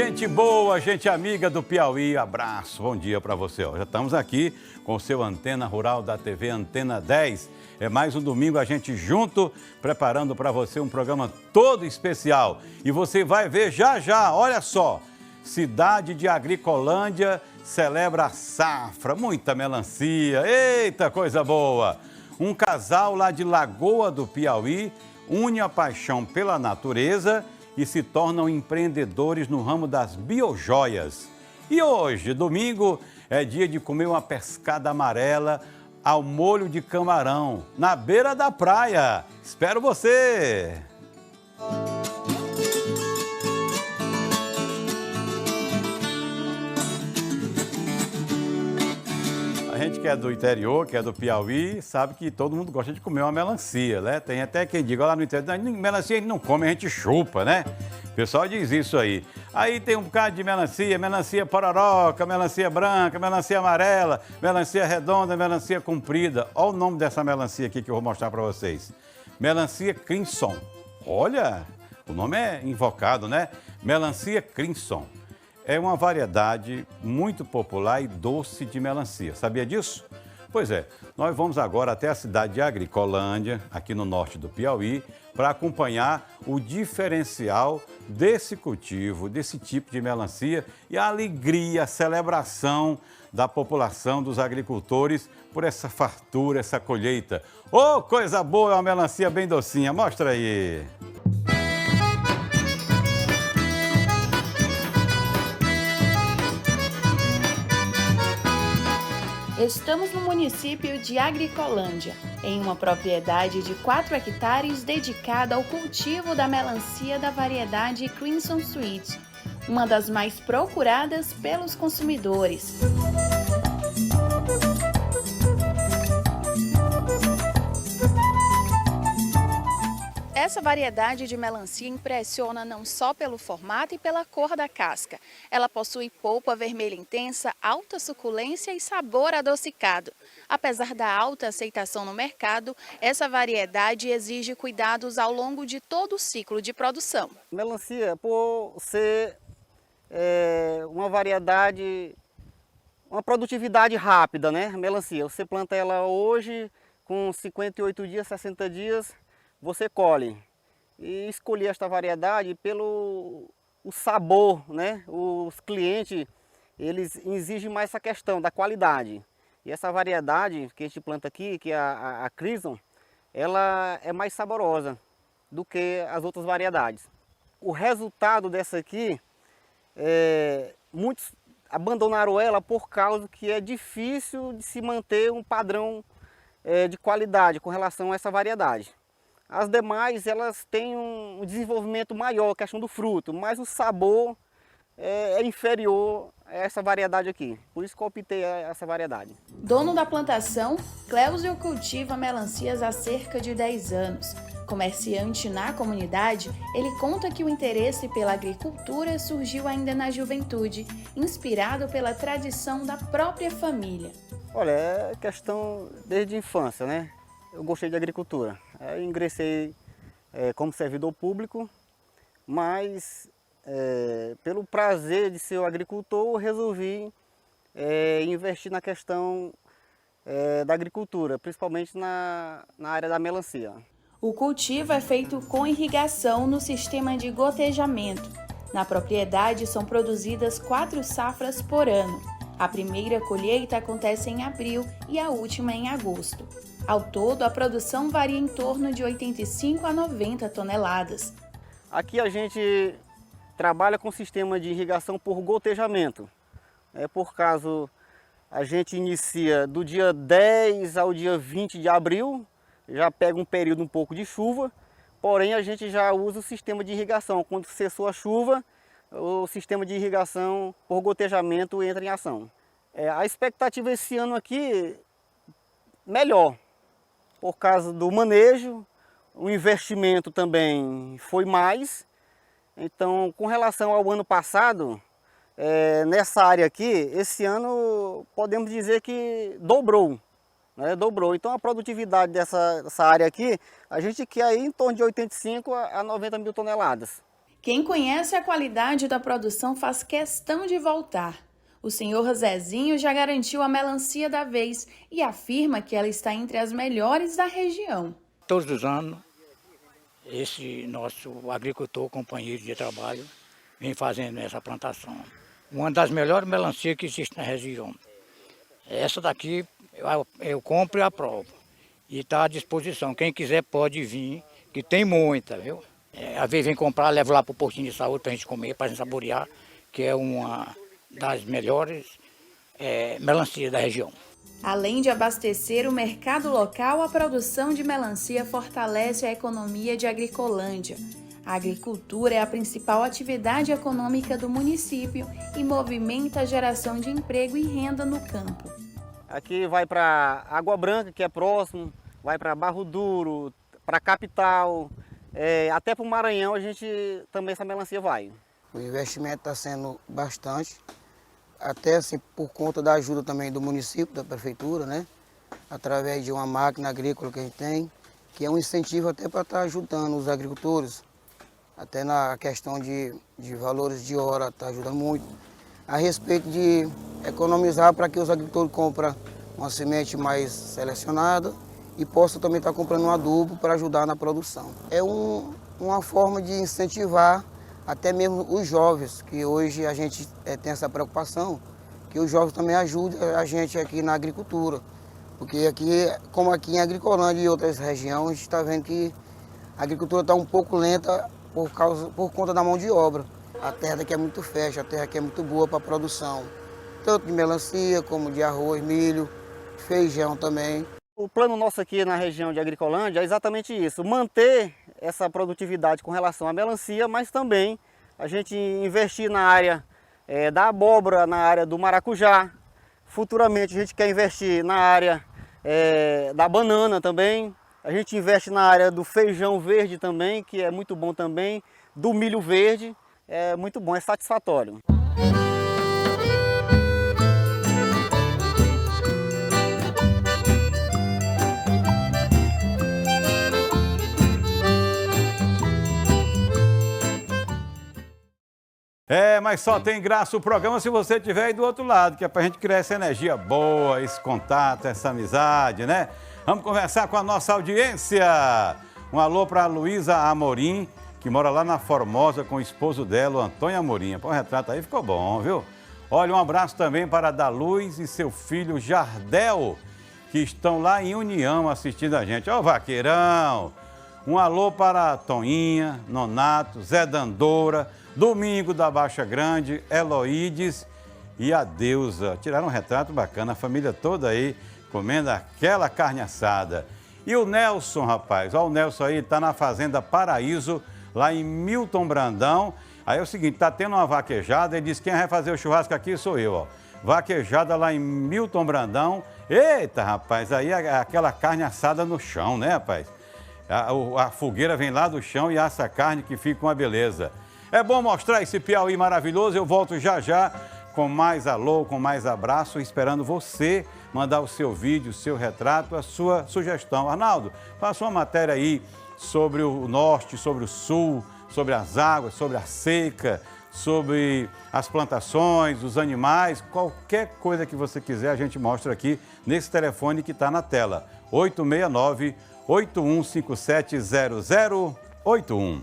Gente boa, gente amiga do Piauí, abraço, bom dia para você. Já estamos aqui com o seu Antena Rural da TV Antena 10. É mais um domingo a gente junto, preparando para você um programa todo especial. E você vai ver já já, olha só, cidade de Agricolândia celebra a safra, muita melancia, eita coisa boa. Um casal lá de Lagoa do Piauí une a paixão pela natureza e se tornam empreendedores no ramo das biojoias. E hoje, domingo, é dia de comer uma pescada amarela ao molho de camarão, na beira da praia. Espero você! A gente que é do interior, que é do Piauí, sabe que todo mundo gosta de comer uma melancia, né? Tem até quem diga lá no interior, melancia a gente não come, a gente chupa, né? O pessoal diz isso aí. Aí tem um bocado de melancia, melancia pororoca, melancia branca, melancia amarela, melancia redonda, melancia comprida. Olha o nome dessa melancia aqui que eu vou mostrar para vocês. Melancia Crimson. Olha, o nome é invocado, né? Melancia Crimson. É uma variedade muito popular e doce de melancia. Sabia disso? Pois é, nós vamos agora até a cidade de Agricolândia, aqui no norte do Piauí, para acompanhar o diferencial desse cultivo, desse tipo de melancia e a alegria, a celebração da população, dos agricultores por essa fartura, essa colheita. Ô, coisa boa, é uma melancia bem docinha. Mostra aí. Estamos no município de Agricolândia, em uma propriedade de 4 hectares dedicada ao cultivo da melancia da variedade Crimson Sweet, uma das mais procuradas pelos consumidores. Essa variedade de melancia impressiona não só pelo formato e pela cor da casca. Ela possui polpa vermelha intensa, alta suculência e sabor adocicado. Apesar da alta aceitação no mercado, essa variedade exige cuidados ao longo de todo o ciclo de produção. Melancia, por ser uma variedade, uma produtividade rápida, né? Melancia, você planta ela hoje, com 58 dias, 60 dias, você colhe. E escolhi esta variedade pelo sabor, né? Os clientes, eles exigem mais essa questão da qualidade. E essa variedade que a gente planta aqui, que é a Crimson, ela é mais saborosa do que as outras variedades. O resultado dessa aqui, muitos abandonaram ela por causa que é difícil de se manter um padrão de qualidade com relação a essa variedade. As demais, elas têm um desenvolvimento maior, a questão do fruto, mas o sabor é inferior a essa variedade aqui. Por isso que eu optei essa variedade. Dono da plantação, Cléuzio cultiva melancias há cerca de 10 anos. Comerciante na comunidade, ele conta que o interesse pela agricultura surgiu ainda na juventude, inspirado pela tradição da própria família. Olha, é questão desde a infância, né? Eu gostei de agricultura. Eu ingressei como servidor público, mas pelo prazer de ser agricultor, eu resolvi investir na questão da agricultura, principalmente na área da melancia. O cultivo é feito com irrigação no sistema de gotejamento. Na propriedade são produzidas 4 safras por ano. A primeira colheita acontece em abril e a última em agosto. Ao todo, a produção varia em torno de 85 a 90 toneladas. Aqui a gente trabalha com sistema de irrigação por gotejamento. Por caso, a gente inicia do dia 10 ao dia 20 de abril, já pega um período um pouco de chuva, porém a gente já usa o sistema de irrigação. Quando cessou a chuva, o sistema de irrigação por gotejamento entra em ação. A expectativa esse ano aqui, melhor, por causa do manejo, o investimento também foi mais. Então, com relação ao ano passado, nessa área aqui, esse ano podemos dizer que dobrou. Dobrou. Então a produtividade dessa área aqui, a gente quer aí em torno de 85 a 90 mil toneladas. Quem conhece a qualidade da produção faz questão de voltar. O senhor Zezinho já garantiu a melancia da vez e afirma que ela está entre as melhores da região. Todos os anos, esse nosso agricultor, companheiro de trabalho, vem fazendo essa plantação. Uma das melhores melancias que existe na região. Essa daqui eu compro e aprovo. E está à disposição. Quem quiser pode vir, que tem muita, viu? Às vezes vem comprar, leva lá para o postinho de saúde para a gente comer, para a gente saborear, que é uma das melhores melancias da região. Além de abastecer o mercado local, a produção de melancia fortalece a economia de Agricolândia. A agricultura é a principal atividade econômica do município e movimenta a geração de emprego e renda no campo. Aqui vai para Água Branca, que é próximo, vai para Barro Duro, para a capital, até para o Maranhão também essa melancia vai. O investimento está sendo bastante, até assim por conta da ajuda também do município, da prefeitura, né? Através de uma máquina agrícola que a gente tem, que é um incentivo até para estar ajudando os agricultores, até na questão de valores de hora, está ajudando muito. A respeito de economizar para que os agricultores comprem uma semente mais selecionada e possam também estar comprando um adubo para ajudar na produção. É uma forma de incentivar até mesmo os jovens, que hoje a gente tem essa preocupação, que os jovens também ajudem a gente aqui na agricultura. Porque aqui, como aqui em Agricolândia e outras regiões, a gente está vendo que a agricultura está um pouco lenta por conta da mão de obra. A terra daqui é muito fértil, a terra aqui é muito boa para a produção, tanto de melancia como de arroz, milho, feijão também. O plano nosso aqui na região de Agricolândia é exatamente isso, manter essa produtividade com relação à melancia, mas também a gente investir na área da abóbora, na área do maracujá. Futuramente a gente quer investir na área da banana também. A gente investe na área do feijão verde também, que é muito bom também, do milho verde, é muito bom, é satisfatório. Mas só tem graça o programa se você estiver aí do outro lado, que é pra gente criar essa energia boa, esse contato, essa amizade, né? Vamos conversar com a nossa audiência. Um alô para a Luísa Amorim, que mora lá na Formosa com o esposo dela, o Antônio Amorim. Pô, o retrato aí ficou bom, viu? Olha, um abraço também para a Daluz e seu filho Jardel, que estão lá em União assistindo a gente. Ó, vaqueirão! Um alô para a Toninha, Nonato, Zé Dandora, Domingo da Baixa Grande, Eloídes e a Deusa. Tiraram um retrato bacana, a família toda aí comendo aquela carne assada. E o Nelson, rapaz, ó, o Nelson aí tá na Fazenda Paraíso, lá em Milton Brandão. Aí é o seguinte, tá tendo uma vaquejada, ele disse, quem vai fazer o churrasco aqui sou eu, ó. Vaquejada lá em Milton Brandão. Eita, rapaz, aí aquela carne assada no chão, né, rapaz? A fogueira vem lá do chão e assa a carne que fica uma beleza. É bom mostrar esse Piauí maravilhoso, eu volto já já com mais alô, com mais abraço, esperando você mandar o seu vídeo, o seu retrato, a sua sugestão. Arnaldo, faça uma matéria aí sobre o norte, sobre o sul, sobre as águas, sobre a seca, sobre as plantações, os animais, qualquer coisa que você quiser a gente mostra aqui nesse telefone que está na tela, 869-8157-0081.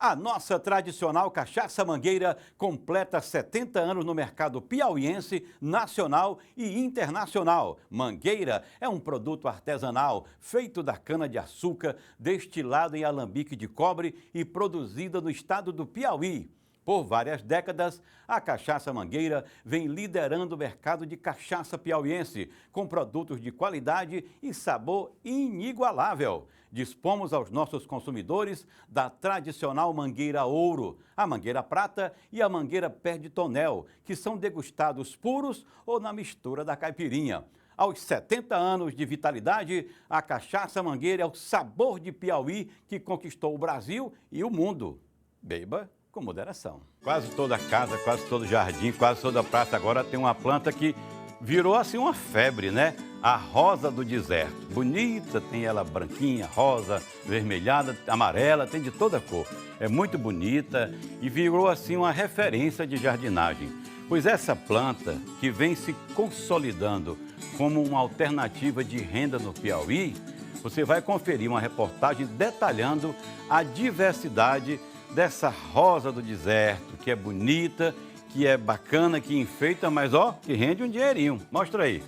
A nossa tradicional cachaça Mangueira completa 70 anos no mercado piauiense, nacional e internacional. Mangueira é um produto artesanal feito da cana-de-açúcar, destilado em alambique de cobre e produzida no estado do Piauí. Por várias décadas, a Cachaça Mangueira vem liderando o mercado de cachaça piauiense, com produtos de qualidade e sabor inigualável. Dispomos aos nossos consumidores da tradicional Mangueira Ouro, a Mangueira Prata e a Mangueira Pé de Tonel, que são degustados puros ou na mistura da caipirinha. Aos 70 anos de vitalidade, a Cachaça Mangueira é o sabor de Piauí que conquistou o Brasil e o mundo. Beba com moderação. Quase toda casa, quase todo jardim, quase toda praça agora tem uma planta que virou assim uma febre, né? A rosa do deserto. Bonita, tem ela branquinha, rosa, vermelhada, amarela, tem de toda cor. É muito bonita e virou assim uma referência de jardinagem. Pois essa planta, que vem se consolidando como uma alternativa de renda no Piauí, você vai conferir uma reportagem detalhando a diversidade dessa rosa do deserto, que é bonita, que é bacana, que enfeita, mas ó, que rende um dinheirinho. Mostra aí.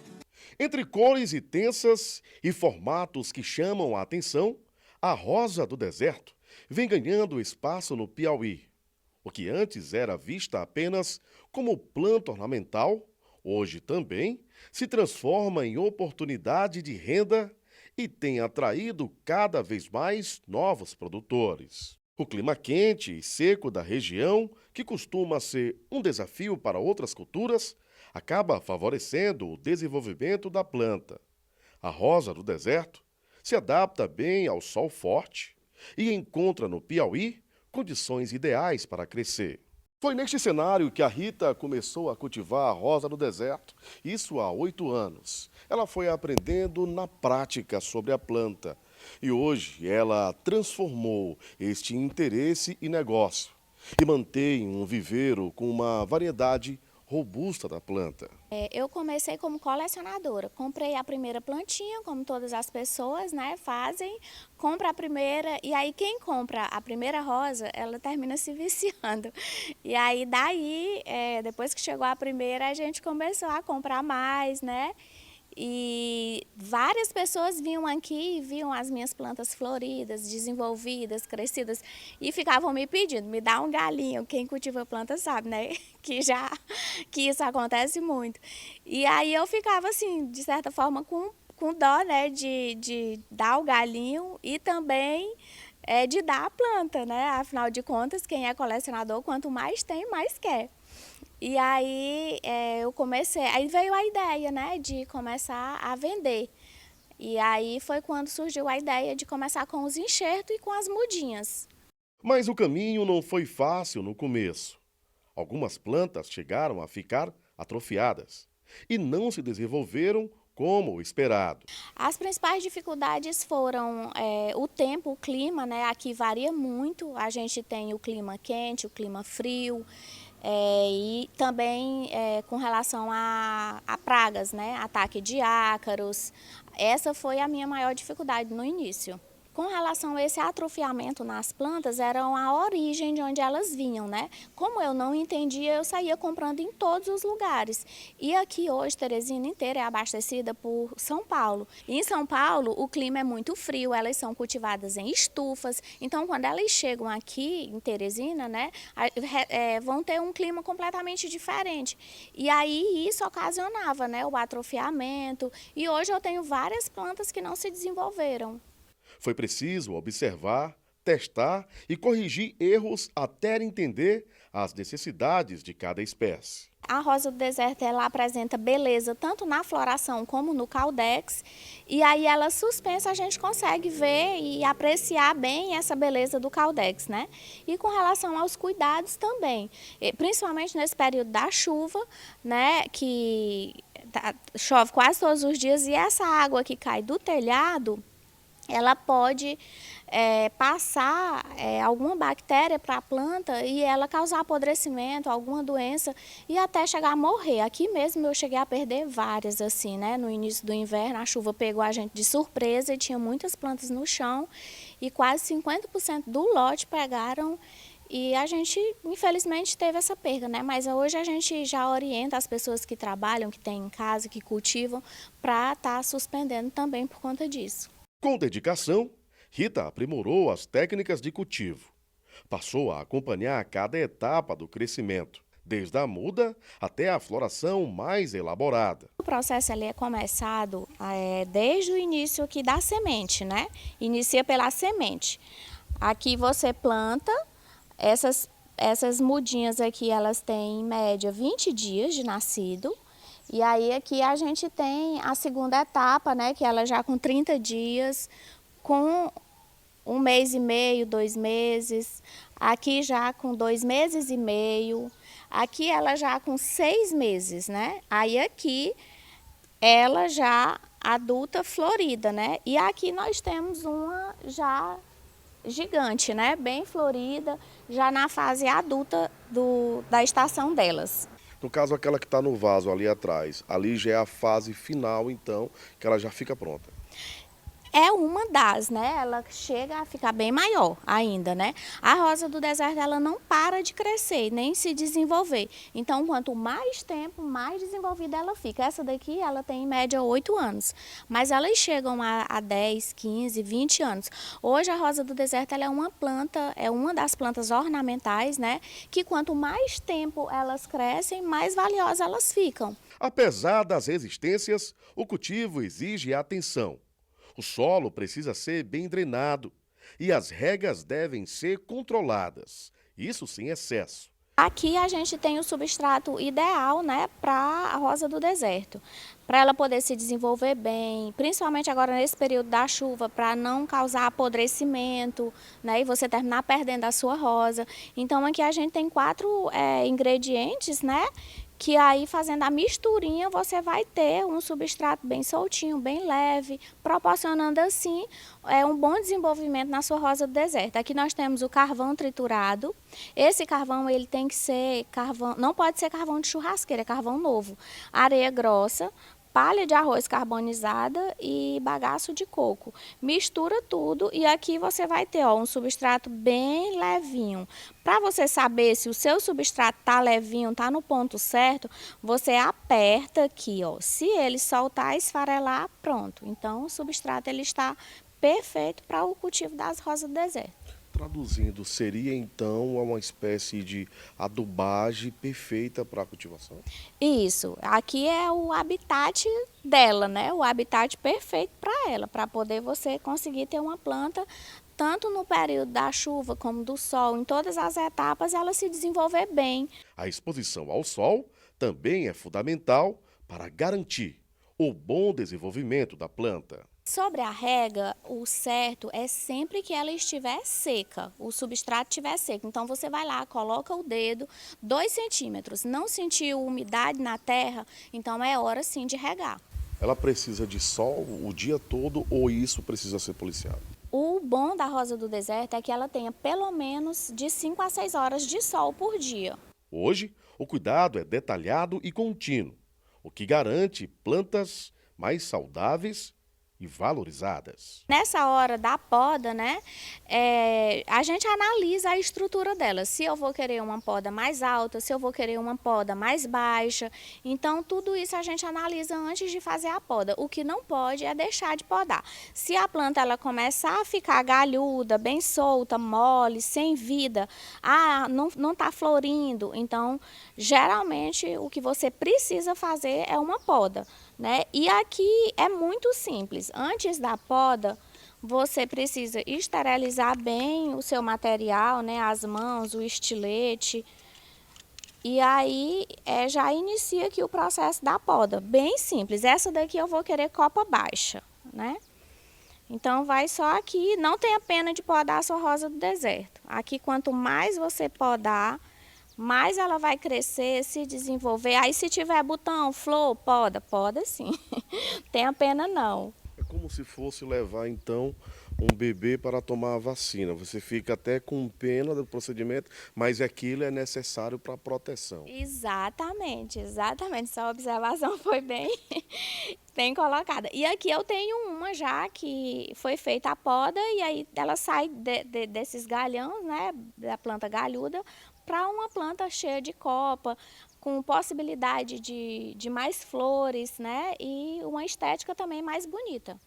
Entre cores intensas e formatos que chamam a atenção, a rosa do deserto vem ganhando espaço no Piauí. O que antes era vista apenas como planta ornamental, hoje também se transforma em oportunidade de renda e tem atraído cada vez mais novos produtores. O clima quente e seco da região, que costuma ser um desafio para outras culturas, acaba favorecendo o desenvolvimento da planta. A rosa do deserto se adapta bem ao sol forte e encontra no Piauí condições ideais para crescer. Foi neste cenário que a Rita começou a cultivar a rosa do deserto, isso há 8 anos. Ela foi aprendendo na prática sobre a planta e hoje ela transformou este interesse em negócio e mantém um viveiro com uma variedade robusta da planta. Eu comecei como colecionadora. Comprei a primeira plantinha, como todas as pessoas, né, fazem. Compra a primeira e aí quem compra a primeira rosa, ela termina se viciando. E aí daí, depois que chegou a primeira, a gente começou a comprar mais, né? E várias pessoas vinham aqui e viam as minhas plantas floridas, desenvolvidas, crescidas e ficavam me pedindo, me dá um galinho. Quem cultiva planta sabe, né? Que isso acontece muito. E aí eu ficava assim, de certa forma, com dó, né, de dar o galinho e também de dar a planta, né? Afinal de contas, quem é colecionador, quanto mais tem, mais quer. E aí eu comecei, aí veio a ideia, né, de começar a vender. E aí foi quando surgiu a ideia de começar com os enxertos e com as mudinhas. Mas o caminho não foi fácil no começo. Algumas plantas chegaram a ficar atrofiadas e não se desenvolveram como esperado. As principais dificuldades foram o tempo, o clima, né? Aqui varia muito, a gente tem o clima quente, o clima frio, e também com relação a pragas, né? Ataque de ácaros. Essa foi a minha maior dificuldade no início. Com relação a esse atrofiamento nas plantas, era a origem de onde elas vinham, né? Como eu não entendia, eu saía comprando em todos os lugares. E aqui hoje, Teresina inteira é abastecida por São Paulo. E em São Paulo, o clima é muito frio, elas são cultivadas em estufas. Então, quando elas chegam aqui em Teresina, né, vão ter um clima completamente diferente. E aí, isso ocasionava, né, o atrofiamento. E hoje eu tenho várias plantas que não se desenvolveram. Foi preciso observar, testar e corrigir erros até entender as necessidades de cada espécie. A rosa do deserto, ela apresenta beleza tanto na floração como no caudex, e aí ela suspensa, a gente consegue ver e apreciar bem essa beleza do caudex, né? E com relação aos cuidados também, principalmente nesse período da chuva, né, que chove quase todos os dias, e essa água que cai do telhado, ela pode passar alguma bactéria para a planta e ela causar apodrecimento, alguma doença e até chegar a morrer. Aqui mesmo eu cheguei a perder várias, assim, né? No início do inverno a chuva pegou a gente de surpresa e tinha muitas plantas no chão e quase 50% do lote pegaram. E a gente, infelizmente, teve essa perda, né? Mas hoje a gente já orienta as pessoas que trabalham, que têm em casa, que cultivam, para estar suspendendo também por conta disso. Com dedicação, Rita aprimorou as técnicas de cultivo. Passou a acompanhar cada etapa do crescimento, desde a muda até a floração mais elaborada. O processo ali é começado desde o início aqui da semente, né? Inicia pela semente. Aqui você planta, essas mudinhas aqui, elas têm em média 20 dias de nascido. E aí aqui a gente tem a segunda etapa, né, que ela já com 30 dias, com 1 mês e meio, 2 meses, aqui já com 2 meses e meio, aqui ela já com 6 meses, né? Aí aqui ela já adulta florida, né? E aqui nós temos uma já gigante, né? Bem florida, já na fase adulta da estação delas. No caso, aquela que está no vaso ali atrás, ali já é a fase final, então, que ela já fica pronta. É uma das, né? Ela chega a ficar bem maior ainda, né? A rosa do deserto, ela não para de crescer, nem se desenvolver. Então, quanto mais tempo, mais desenvolvida ela fica. Essa daqui, ela tem em média 8 anos, mas elas chegam a 10, 15, 20 anos. Hoje, a rosa do deserto, ela é uma planta, é uma das plantas ornamentais, né? Que quanto mais tempo elas crescem, mais valiosas elas ficam. Apesar das resistências, o cultivo exige atenção. O solo precisa ser bem drenado e as regas devem ser controladas, isso sem excesso. Aqui a gente tem o substrato ideal, né, para a rosa do deserto, para ela poder se desenvolver bem, principalmente agora nesse período da chuva, para não causar apodrecimento, né, e você terminar perdendo a sua rosa. Então aqui a gente tem 4 ingredientes, né, que aí fazendo a misturinha você vai ter um substrato bem soltinho, bem leve, proporcionando assim um bom desenvolvimento na sua rosa do deserto. Aqui nós temos o carvão triturado. Esse carvão ele tem que ser carvão, não pode ser carvão de churrasqueira, é carvão novo. Areia grossa, palha de arroz carbonizada e bagaço de coco. Mistura tudo e aqui você vai ter um substrato bem levinho. Para você saber se o seu substrato está levinho, está no ponto certo, você aperta aqui, ó. Se ele soltar, esfarelar, pronto. Então o substrato ele está perfeito para o cultivo das rosas do deserto. Traduzindo, seria então uma espécie de adubagem perfeita para a cultivação? Isso, aqui é o habitat dela, né? O habitat perfeito para ela, para poder você conseguir ter uma planta, tanto no período da chuva como do sol, em todas as etapas, ela se desenvolver bem. A exposição ao sol também é fundamental para garantir o bom desenvolvimento da planta. Sobre a rega, o certo é sempre que ela estiver seca, o substrato estiver seco. Então você vai lá, coloca o dedo, 2 centímetros, não sentiu umidade na terra, então é hora sim de regar. Ela precisa de sol o dia todo ou isso precisa ser policiado? O bom da rosa do deserto é que ela tenha pelo menos de 5 a 6 horas de sol por dia. Hoje, o cuidado é detalhado e contínuo, o que garante plantas mais saudáveis e valorizadas. Nessa hora da poda, né, a gente analisa a estrutura dela. Se eu vou querer uma poda mais alta, se eu vou querer uma poda mais baixa. Então, tudo isso a gente analisa antes de fazer a poda. O que não pode é deixar de podar. Se a planta ela começar a ficar galhuda, bem solta, mole, sem vida, não está florindo, então, geralmente, o que você precisa fazer é uma poda, né? E aqui é muito simples. Antes da poda, você precisa esterilizar bem o seu material, né? As mãos, o estilete. E aí já inicia aqui o processo da poda. Bem simples. Essa daqui eu vou querer copa baixa, né? Então vai só aqui. Não tenha pena de podar a sua rosa do deserto. Aqui quanto mais você podar, mais ela vai crescer, se desenvolver. Aí se tiver botão, flor, poda sim. Tenha pena não. É como se fosse levar então um bebê para tomar a vacina. Você fica até com pena do procedimento, mas aquilo é necessário para a proteção. Exatamente. Essa observação foi bem colocada. E aqui eu tenho uma já que foi feita a poda e aí ela sai desses galhões, né, da planta galhuda, para uma planta cheia de copa, com possibilidade de mais flores, né, e uma estética também mais bonita.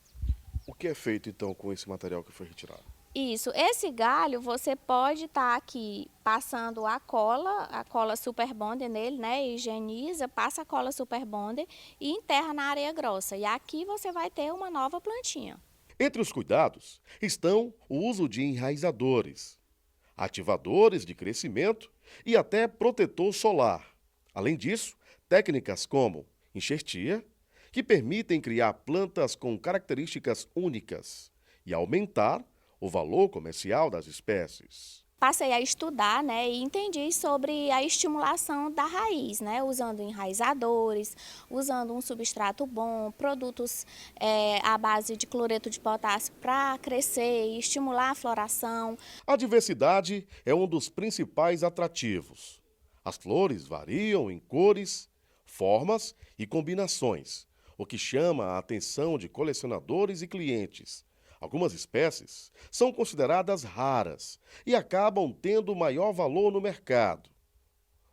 O que é feito então com esse material que foi retirado? Isso, esse galho você pode estar aqui passando a cola Super Bonder nele, né, higieniza, passa a cola Super Bonder e enterra na areia grossa. E aqui você vai ter uma nova plantinha. Entre os cuidados estão o uso de enraizadores, ativadores de crescimento e até protetor solar. Além disso, técnicas como enxertia, que permitem criar plantas com características únicas e aumentar o valor comercial das espécies. passei a estudar, né, e entendi sobre a estimulação da raiz, né, usando enraizadores, usando um substrato bom, produtos à base de cloreto de potássio para crescer e estimular a floração. A diversidade é um dos principais atrativos. As flores variam em cores, formas e combinações, o que chama a atenção de colecionadores e clientes. Algumas espécies são consideradas raras e acabam tendo maior valor no mercado.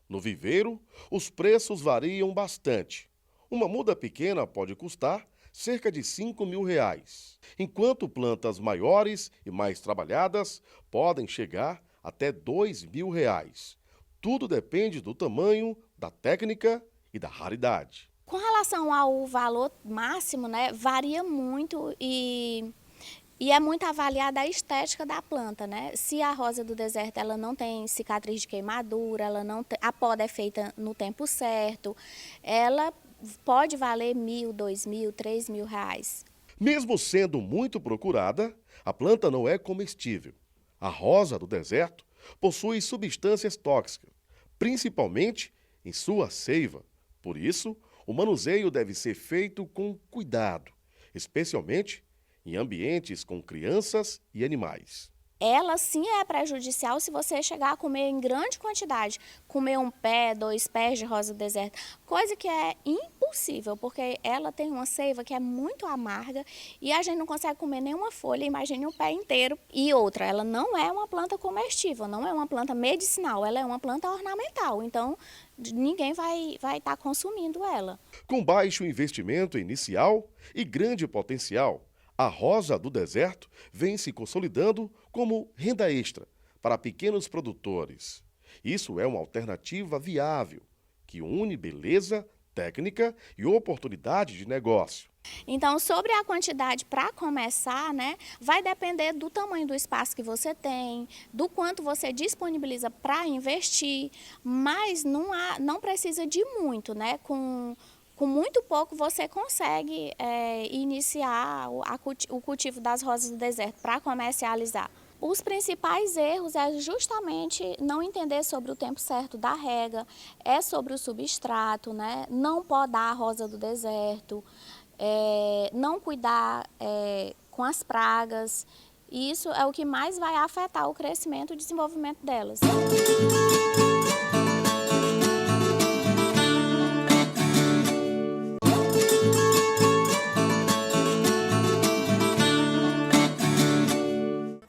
No viveiro, os preços variam bastante. Uma muda pequena pode custar cerca de R$ 5.000, enquanto plantas maiores e mais trabalhadas podem chegar até R$ 2.000. Tudo depende do tamanho, da técnica e da raridade. Com relação ao valor máximo, né, varia muito e é muito avaliada a estética da planta, né? Se a rosa do deserto ela não tem cicatriz de queimadura, ela não tem, a poda é feita no tempo certo, ela pode valer R$ 1.000, R$ 2.000, R$ 3.000. Mesmo sendo muito procurada, a planta não é comestível. A rosa do deserto possui substâncias tóxicas, principalmente em sua seiva. Por isso, o manuseio deve ser feito com cuidado, especialmente em ambientes com crianças e animais. Ela sim é prejudicial se você chegar a comer em grande quantidade, comer 1 pé, 2 pés de rosa do deserto, coisa que é impossível, porque ela tem uma seiva que é muito amarga e a gente não consegue comer nenhuma folha, imagine um pé inteiro. E outra, ela não é uma planta comestível, não é uma planta medicinal, ela é uma planta ornamental, então ninguém vai estar consumindo ela. Com baixo investimento inicial e grande potencial, a rosa do deserto vem se consolidando como renda extra para pequenos produtores. Isso é uma alternativa viável, que une beleza, técnica e oportunidade de negócio. Então, sobre a quantidade para começar, né, vai depender do tamanho do espaço que você tem, do quanto você disponibiliza para investir, mas não precisa de muito, né? Com muito pouco você consegue iniciar o cultivo das rosas do deserto para comercializar. Os principais erros é justamente não entender sobre o tempo certo da rega, é sobre o substrato, né? Não podar a rosa do deserto, não cuidar com as pragas. E isso é o que mais vai afetar o crescimento e o desenvolvimento delas.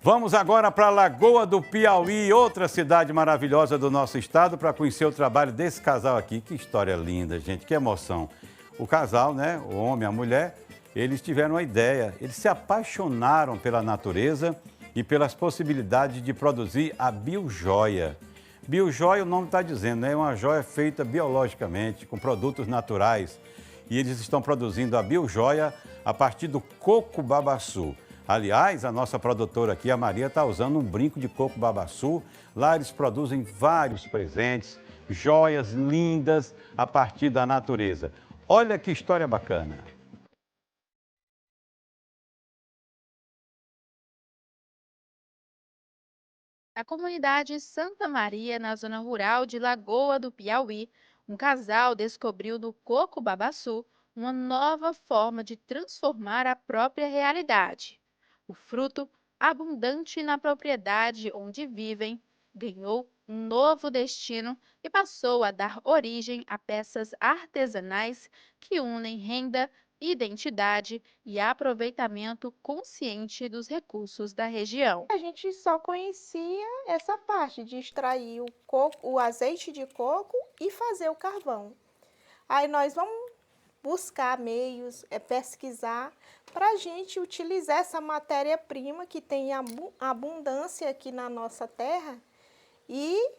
Vamos agora para a Lagoa do Piauí, outra cidade maravilhosa do nosso estado, para conhecer o trabalho desse casal aqui. Que história linda, gente, que emoção. O casal, né, o homem e a mulher, eles tiveram uma ideia, eles se apaixonaram pela natureza e pelas possibilidades de produzir a biojoia. Biojoia, o nome está dizendo, né, é uma joia feita biologicamente, com produtos naturais. E eles estão produzindo a biojoia a partir do coco babaçu. Aliás, a nossa produtora aqui, a Maria, está usando um brinco de coco babaçu. Lá eles produzem vários presentes, joias lindas a partir da natureza. Olha que história bacana. Na comunidade Santa Maria, na zona rural de Lagoa do Piauí, um casal descobriu no coco babaçu uma nova forma de transformar a própria realidade. O fruto, abundante na propriedade onde vivem, ganhou um novo destino e passou a dar origem a peças artesanais que unem renda, identidade e aproveitamento consciente dos recursos da região. A gente só conhecia essa parte de extrair o coco, o azeite de coco e fazer o carvão. Aí nós vamos buscar meios, pesquisar para a gente utilizar essa matéria-prima que tem abundância aqui na nossa terra e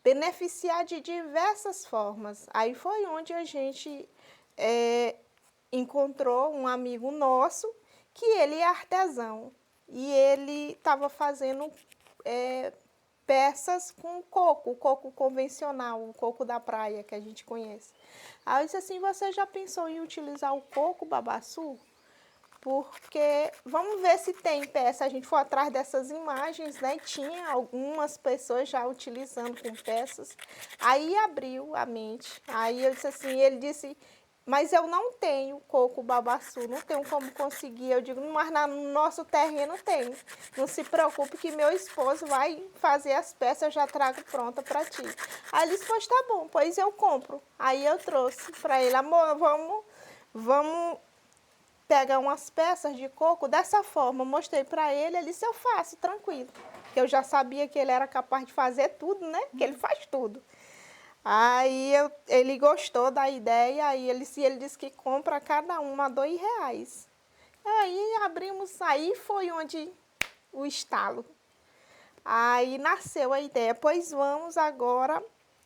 beneficiar de diversas formas. Aí foi onde a gente encontrou um amigo nosso que ele é artesão e ele estava fazendo peças com coco, o coco convencional, o coco da praia que a gente conhece. Aí eu disse assim, você já pensou em utilizar o coco babaçu? porque vamos ver se tem peça. A gente foi atrás dessas imagens, né? Tinha algumas pessoas já utilizando com peças. Aí abriu a mente. Aí eu disse assim, ele disse, mas eu não tenho coco babaçu, não tenho como conseguir. Eu digo, mas no nosso terreno tem. Não se preocupe que meu esposo vai fazer as peças, eu já trago pronta para ti. Aí ele disse, pois tá bom, pois eu compro. Aí eu trouxe para ele, amor, vamos pegar umas peças de coco dessa forma. Mostrei para ele, ele disse, eu faço, tranquilo. Eu já sabia que ele era capaz de fazer tudo, né? Que ele faz tudo. Aí ele gostou da ideia, aí ele disse que compra cada uma R$2. Aí abrimos, aí foi onde o estalo. Aí nasceu a ideia, pois vamos agora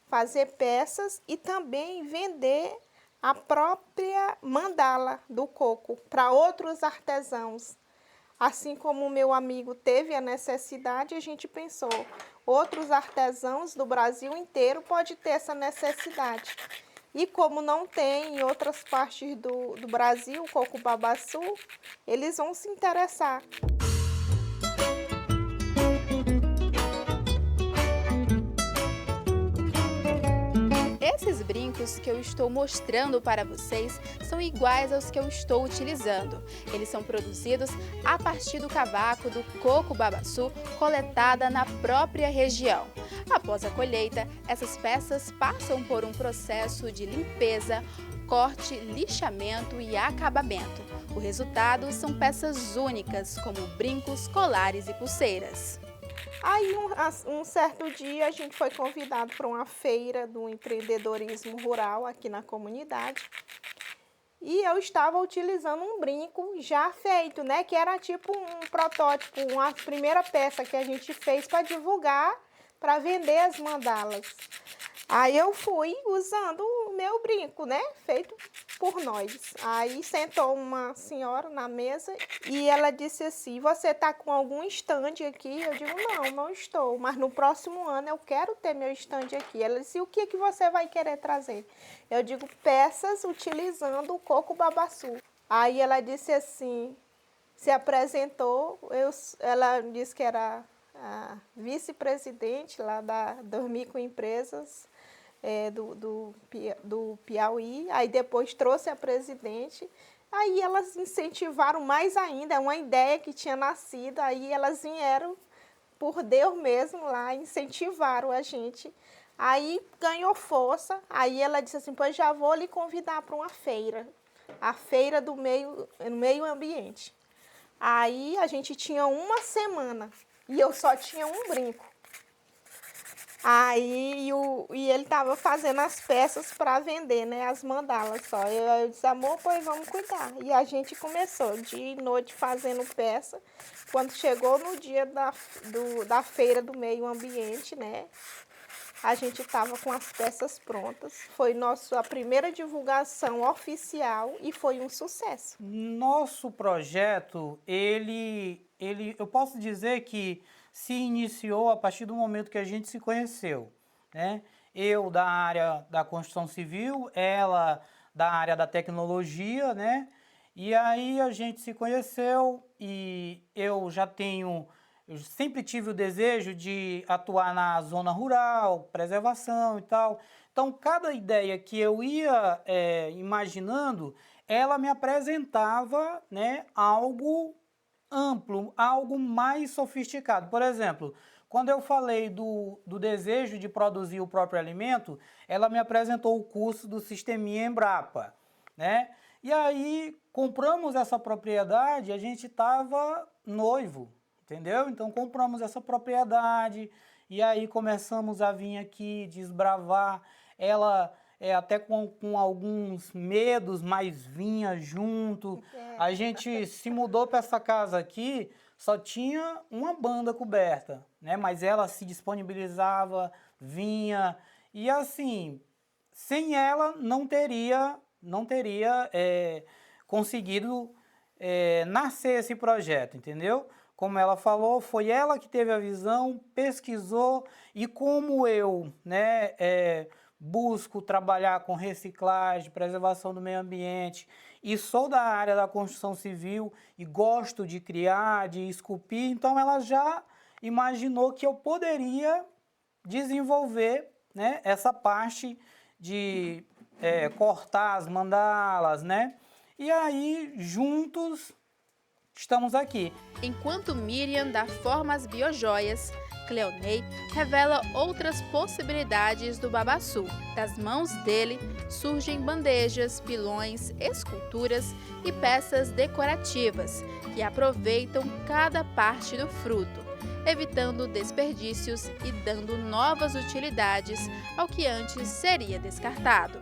fazer peças e também vender a própria mandala do coco para outros artesãos. Assim como o meu amigo teve a necessidade, a gente pensou, outros artesãos do Brasil inteiro podem ter essa necessidade. E como não tem em outras partes do Brasil, o coco babaçu, eles vão se interessar. Esses brincos que eu estou mostrando para vocês são iguais aos que eu estou utilizando. Eles são produzidos a partir do cavaco do coco babaçu coletada na própria região. Após a colheita, essas peças passam por um processo de limpeza, corte, lixamento e acabamento. O resultado são peças únicas, como brincos, colares e pulseiras. Aí, um certo dia, a gente foi convidado para uma feira do empreendedorismo rural aqui na comunidade. E eu estava utilizando um brinco já feito, né? Que era tipo um protótipo, uma primeira peça que a gente fez para divulgar, para vender as mandalas. Aí eu fui usando o meu brinco, né? Feito por nós. Aí sentou uma senhora na mesa e ela disse assim, você tá com algum estande aqui? Eu digo, não estou, mas no próximo ano eu quero ter meu estande aqui. Ela disse, o que que você vai querer trazer? Eu digo, peças utilizando o coco babaçu. Aí ela disse assim, se apresentou, ela disse que era a vice-presidente lá da Dormir com Empresas, do Piauí, aí depois trouxe a presidente, aí elas incentivaram mais ainda, é uma ideia que tinha nascido, aí elas vieram por Deus mesmo lá, incentivaram a gente, aí ganhou força, aí ela disse assim, pois já vou lhe convidar para uma feira, a feira do meio ambiente. Aí a gente tinha uma semana e eu só tinha um brinco. Aí e ele estava fazendo as peças para vender, né? As mandalas só. Eu disse, amor, pois vamos cuidar. E a gente começou dia e noite fazendo peça. Quando chegou no dia da feira do meio ambiente, né? A gente estava com as peças prontas. Foi a primeira divulgação oficial e foi um sucesso. Nosso projeto, eu posso dizer que se iniciou a partir do momento que a gente se conheceu, né? Eu da área da construção civil, ela da área da tecnologia, né? E aí a gente se conheceu e eu sempre tive o desejo de atuar na zona rural, preservação e tal. Então, cada ideia que eu ia imaginando, ela me apresentava, né, algo amplo, algo mais sofisticado. Por exemplo, quando eu falei do desejo de produzir o próprio alimento, ela me apresentou o curso do Sisteminha Embrapa, né? E aí, compramos essa propriedade, a gente estava noivo, entendeu? Então, compramos essa propriedade e aí começamos a vir aqui desbravar. Ela até com alguns medos, mas vinha junto. A gente se mudou para essa casa aqui, só tinha uma banda coberta, né? Mas ela se disponibilizava, vinha. E assim, sem ela não teria conseguido nascer esse projeto, entendeu? Como ela falou, foi ela que teve a visão, pesquisou, e como eu, né, busco trabalhar com reciclagem, preservação do meio ambiente e sou da área da construção civil e gosto de criar, de esculpir, então ela já imaginou que eu poderia desenvolver, né, essa parte de cortar as mandalas, né? E aí, juntos, estamos aqui. Enquanto Miriam dá forma às biojoias, Cleonei revela outras possibilidades do babaçu. Das mãos dele surgem bandejas, pilões, esculturas e peças decorativas que aproveitam cada parte do fruto, evitando desperdícios e dando novas utilidades ao que antes seria descartado.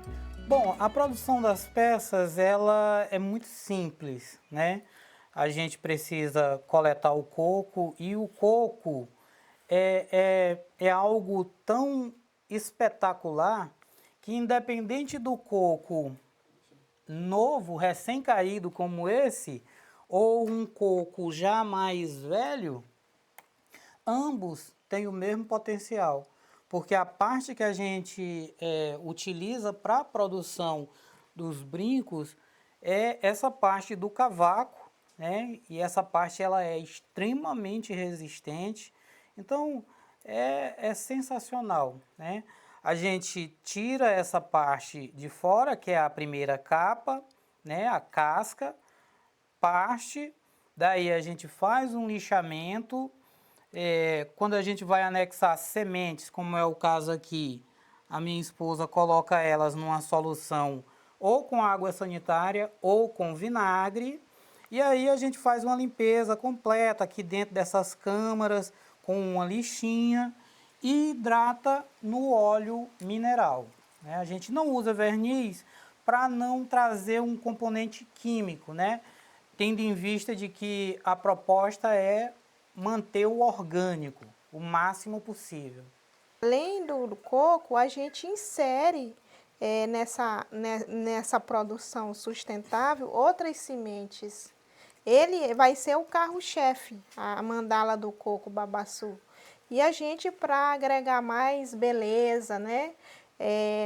Bom, a produção das peças ela é muito simples, né? A gente precisa coletar o coco e o coco é algo tão espetacular que, independente do coco novo, recém-caído como esse, ou um coco já mais velho, ambos têm o mesmo potencial, porque a parte que a gente utiliza para a produção dos brincos é essa parte do cavaco, né? E essa parte ela é extremamente resistente, então é sensacional, né? A gente tira essa parte de fora, que é a primeira capa, né? A casca, parte, daí a gente faz um lixamento. Quando a gente vai anexar sementes, como é o caso aqui, a minha esposa coloca elas numa solução ou com água sanitária ou com vinagre, e aí a gente faz uma limpeza completa aqui dentro dessas câmaras com uma lixinha e hidrata no óleo mineral, né? A gente não usa verniz para não trazer um componente químico, né? Tendo em vista de que a proposta é manter o orgânico o máximo possível. Além do coco, a gente insere nessa produção sustentável outras sementes. Ele vai ser o carro-chefe, a mandala do coco babaçu. E a gente, para agregar mais beleza, né,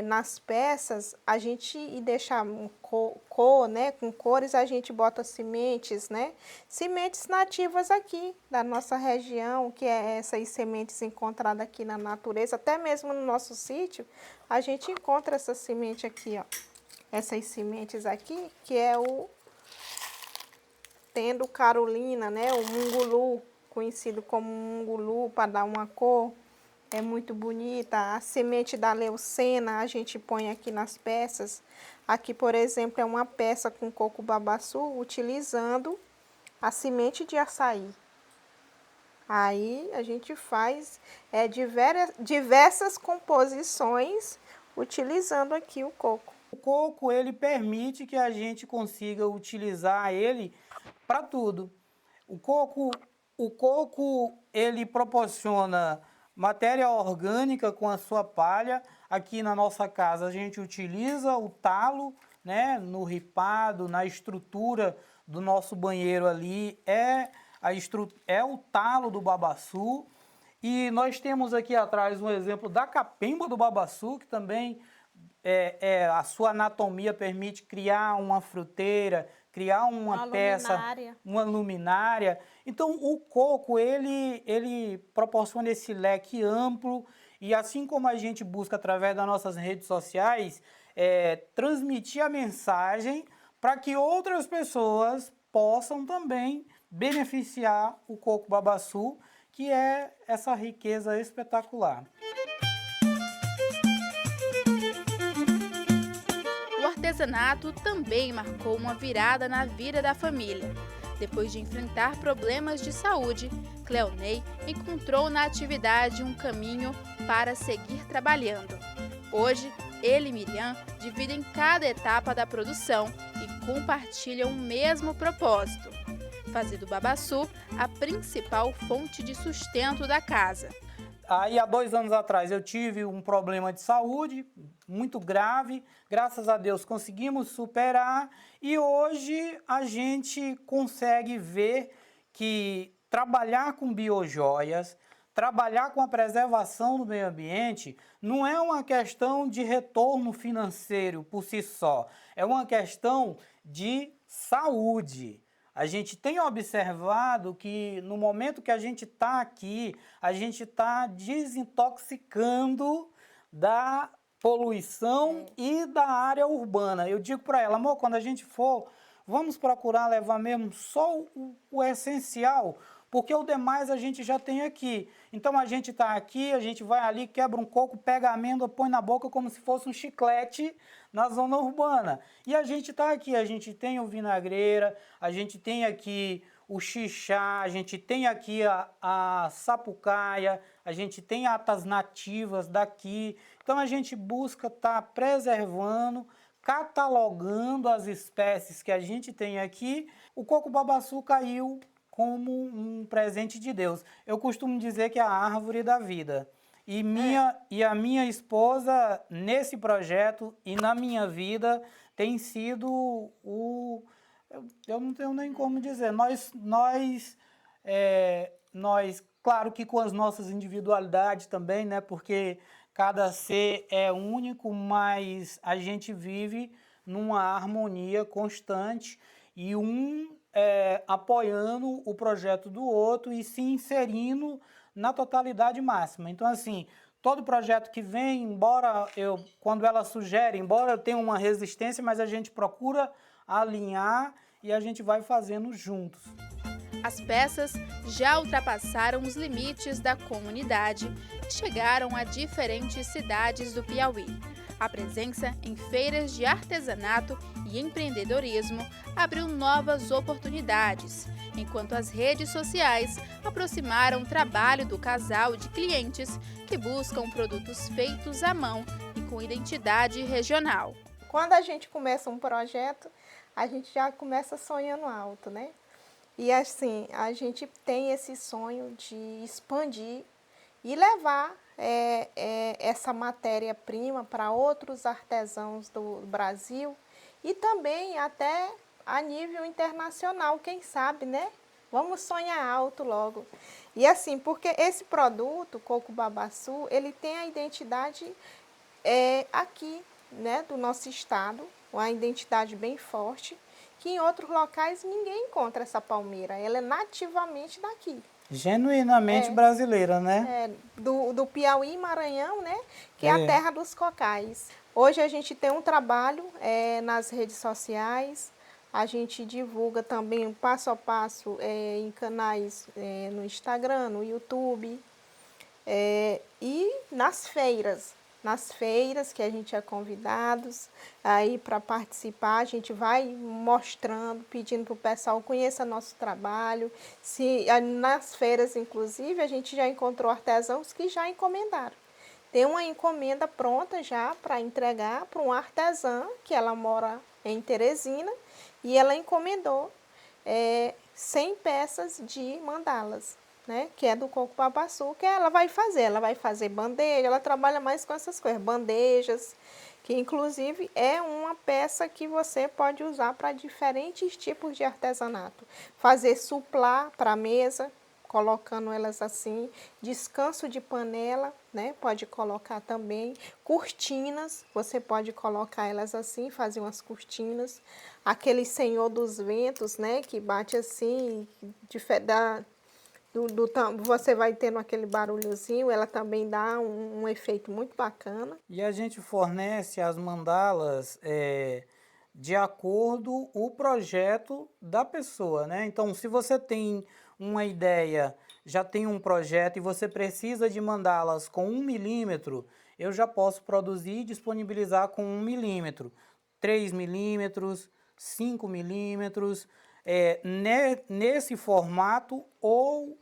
nas peças, a gente deixar né, com cores, a gente bota sementes, né, sementes nativas aqui da nossa região, que é essas sementes encontradas aqui na natureza, até mesmo no nosso sítio, a gente encontra essa semente aqui, ó, essas sementes aqui, que é tendo carolina, né, o mungulu, conhecido como mungulu, para dar uma cor. É muito bonita. A semente da leucena a gente põe aqui nas peças. Aqui, por exemplo, é uma peça com coco babaçu utilizando a semente de açaí. Aí a gente faz diversas composições utilizando aqui o coco. O coco ele permite que a gente consiga utilizar ele para tudo. O coco ele proporciona matéria orgânica com a sua palha. Aqui na nossa casa a gente utiliza o talo, né, no ripado, na estrutura do nosso banheiro ali, é o talo do babaçu. E nós temos aqui atrás um exemplo da capemba do babaçu, que também a sua anatomia permite criar uma fruteira, criar uma peça, uma luminária. Então, o coco, ele proporciona esse leque amplo e assim como a gente busca através das nossas redes sociais, transmitir a mensagem para que outras pessoas possam também beneficiar o coco babaçu, que é essa riqueza espetacular. O artesanato também marcou uma virada na vida da família. Depois de enfrentar problemas de saúde, Cleonei encontrou na atividade um caminho para seguir trabalhando. Hoje, ele e Miriam dividem cada etapa da produção e compartilham o mesmo propósito: fazer do babaçu a principal fonte de sustento da casa. Aí, há 2 anos atrás, eu tive um problema de saúde muito grave. Graças a Deus, conseguimos superar. E hoje, a gente consegue ver que trabalhar com biojoias, trabalhar com a preservação do meio ambiente não é uma questão de retorno financeiro por si só, é uma questão de saúde. A gente tem observado que no momento que a gente está aqui, a gente está desintoxicando da poluição e da área urbana. Eu digo para ela, amor, quando a gente for, vamos procurar levar mesmo só o essencial, porque o demais a gente já tem aqui. Então a gente está aqui, a gente vai ali, quebra um coco, pega a amêndoa, põe na boca como se fosse um chiclete na zona urbana. E a gente está aqui, a gente tem o vinagreira, a gente tem aqui o xixá, a gente tem aqui a sapucaia, a gente tem atas nativas daqui. Então a gente busca estar preservando, catalogando as espécies que a gente tem aqui. O coco-babaçu caiu como um presente de Deus. Eu costumo dizer que é a árvore da vida. E a minha esposa, nesse projeto e na minha vida, tem sido eu não tenho nem como dizer. Nós, claro que com as nossas individualidades também, né? Porque cada ser é único, mas a gente vive numa harmonia constante e apoiando o projeto do outro e se inserindo na totalidade máxima. Então, assim, todo projeto que vem, quando ela sugere, embora eu tenha uma resistência, mas a gente procura alinhar e a gente vai fazendo juntos. As peças já ultrapassaram os limites da comunidade e chegaram a diferentes cidades do Piauí. A presença em feiras de artesanato e empreendedorismo abriu novas oportunidades, enquanto as redes sociais aproximaram o trabalho do casal de clientes que buscam produtos feitos à mão e com identidade regional. Quando a gente começa um projeto, a gente já começa sonhando alto, né? E assim, a gente tem esse sonho de expandir e levar essa matéria-prima para outros artesãos do Brasil e também até a nível internacional, quem sabe, né? Vamos sonhar alto logo. E assim, porque esse produto, coco-babaçu, ele tem a identidade aqui, né, do nosso estado, uma identidade bem forte, que em outros locais ninguém encontra essa palmeira, ela é nativamente daqui. Genuinamente brasileira, né? Do Piauí e Maranhão, né? Que é a terra dos cocais. Hoje a gente tem um trabalho nas redes sociais, a gente divulga também o passo a passo em canais no Instagram, no YouTube e nas feiras. Nas feiras que a gente é convidados aí para participar, a gente vai mostrando, pedindo para o pessoal conheça nosso trabalho. Nas feiras, inclusive, a gente já encontrou artesãos que já encomendaram. Tem uma encomenda pronta já para entregar para uma artesã, que ela mora em Teresina, e ela encomendou 100 peças de mandalas, né, que é do coco-babaçu, que ela vai fazer bandeja, ela trabalha mais com essas coisas, bandejas, que inclusive é uma peça que você pode usar para diferentes tipos de artesanato. Fazer suplá para a mesa, colocando elas assim, descanso de panela, né, pode colocar também, cortinas, você pode colocar elas assim, fazer umas cortinas, aquele senhor dos ventos, né, que bate assim, você vai tendo aquele barulhozinho, ela também dá um efeito muito bacana. E a gente fornece as mandalas de acordo com o projeto da pessoa, né? Então, se você tem uma ideia, já tem um projeto e você precisa de mandalas com 1 milímetro, eu já posso produzir e disponibilizar com 1 milímetro, 3 milímetros, 5 milímetros, nesse formato ou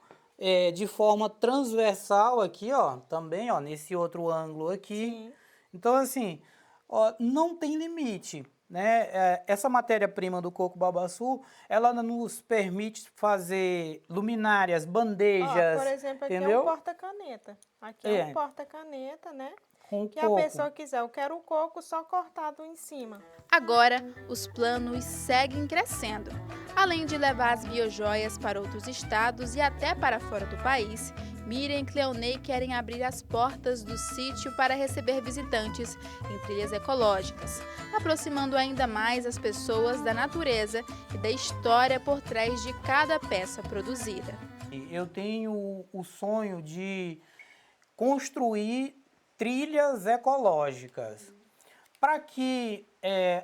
de forma transversal aqui, ó, também, ó, nesse outro ângulo aqui. Sim. Então, assim, ó, não tem limite, né? Essa matéria-prima do coco-babaçu, ela nos permite fazer luminárias, bandejas, Por exemplo, aqui entendeu? é um porta-caneta. Aqui é um porta-caneta, né? com o que coco. a pessoa quiser. Eu quero o coco só cortado em cima. Agora, os planos seguem crescendo. Além de levar as biojoias para outros estados e até para fora do país, Miriam e Cleonei querem abrir as portas do sítio para receber visitantes em trilhas ecológicas, aproximando ainda mais as pessoas da natureza e da história por trás de cada peça produzida. Eu tenho o sonho de construir trilhas ecológicas para que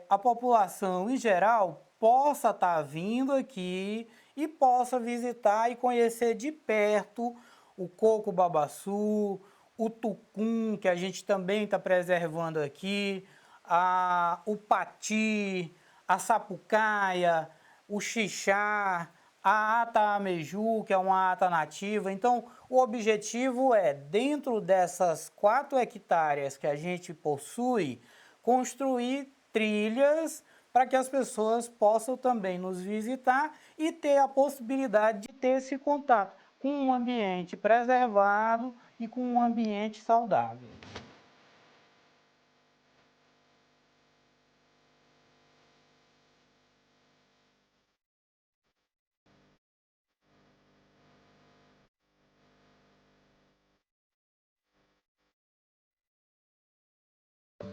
a população em geral possa estar vindo aqui e possa visitar e conhecer de perto o coco babaçu, o tucum, que a gente também está preservando aqui, o pati, a sapucaia, o xixá, a ata ameju, que é uma ata nativa. Então, o objetivo é, dentro dessas 4 hectares que a gente possui, construir trilhas para que as pessoas possam também nos visitar e ter a possibilidade de ter esse contato com um ambiente preservado e com um ambiente saudável.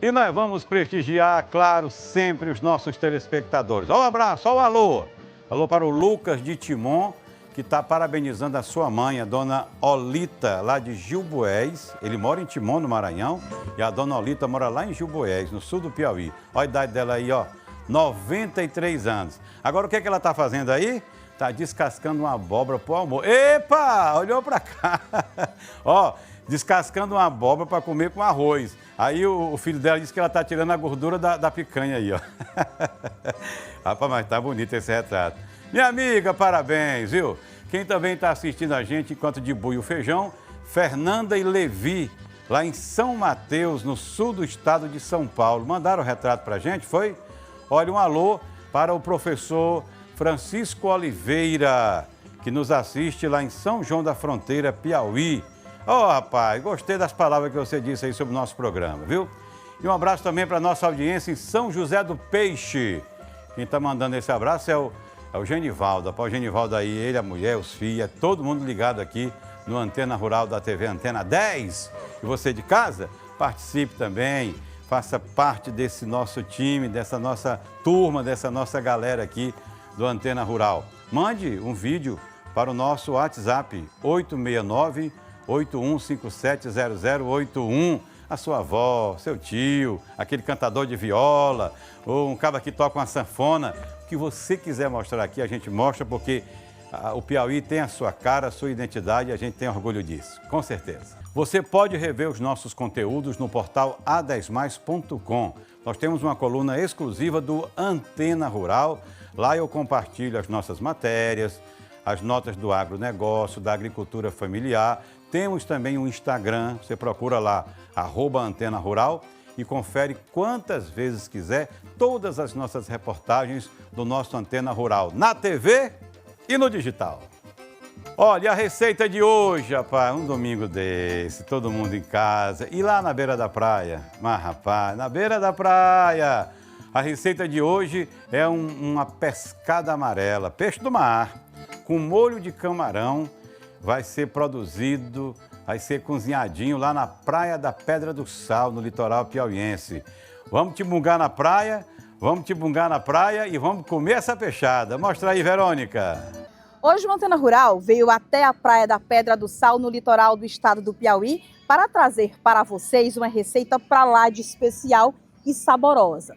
E nós vamos prestigiar, claro, sempre os nossos telespectadores. Ó, um abraço, ó, um alô. Alô para o Lucas de Timon, que está parabenizando a sua mãe, a dona Olita, lá de Gilboés. Ele mora em Timon, no Maranhão, e a dona Olita mora lá em Gilboés, no sul do Piauí. Olha a idade dela aí, ó, 93 anos. Agora, o que é que ela está fazendo aí? Está descascando uma abóbora pro almoço. Epa, olhou para cá. Ó, descascando uma abóbora para comer com arroz. Aí o filho dela disse que ela está tirando a gordura da picanha aí, ó. Rapaz, mas tá bonito esse retrato. Minha amiga, parabéns, viu? Quem também está assistindo a gente enquanto debulha o feijão, Fernanda e Levi, lá em São Mateus, no sul do estado de São Paulo. Mandaram o retrato pra gente, foi? Olha, um alô para o professor Francisco Oliveira, que nos assiste lá em São João da Fronteira, Piauí. Ó, rapaz, gostei das palavras que você disse aí sobre o nosso programa, viu? E um abraço também para a nossa audiência em São José do Peixe. Quem está mandando esse abraço é o Genivaldo. Rapaz, o Genivaldo aí, ele, a mulher, os filhos, todo mundo ligado aqui no Antena Rural da TV Antena 10. E você de casa, participe também, faça parte desse nosso time, dessa nossa turma, dessa nossa galera aqui do Antena Rural. Mande um vídeo para o nosso WhatsApp, 869-81570081. A sua avó, seu tio, aquele cantador de viola, ou um cara que toca uma sanfona. O que você quiser mostrar aqui, a gente mostra, porque o Piauí tem a sua cara, a sua identidade, e a gente tem orgulho disso, com certeza. Você pode rever os nossos conteúdos no portal a10mais.com. Nós temos uma coluna exclusiva do Antena Rural. Lá eu compartilho as nossas matérias, as notas do agronegócio, da agricultura familiar. Temos também um Instagram, você procura lá, @Antena Rural, e confere quantas vezes quiser todas as nossas reportagens do nosso Antena Rural, na TV e no digital. Olha, a receita de hoje, rapaz, um domingo desse, todo mundo em casa, e lá na beira da praia, mas rapaz, na beira da praia, a receita de hoje é uma pescada amarela, peixe do mar, com molho de camarão. Vai ser produzido, vai ser cozinhadinho lá na Praia da Pedra do Sal, no litoral piauiense. Vamos tibungar na praia, e vamos comer essa peixada. Mostra aí, Verônica. Hoje o Antena Rural veio até a Praia da Pedra do Sal, no litoral do estado do Piauí, para trazer para vocês uma receita para lá de especial e saborosa.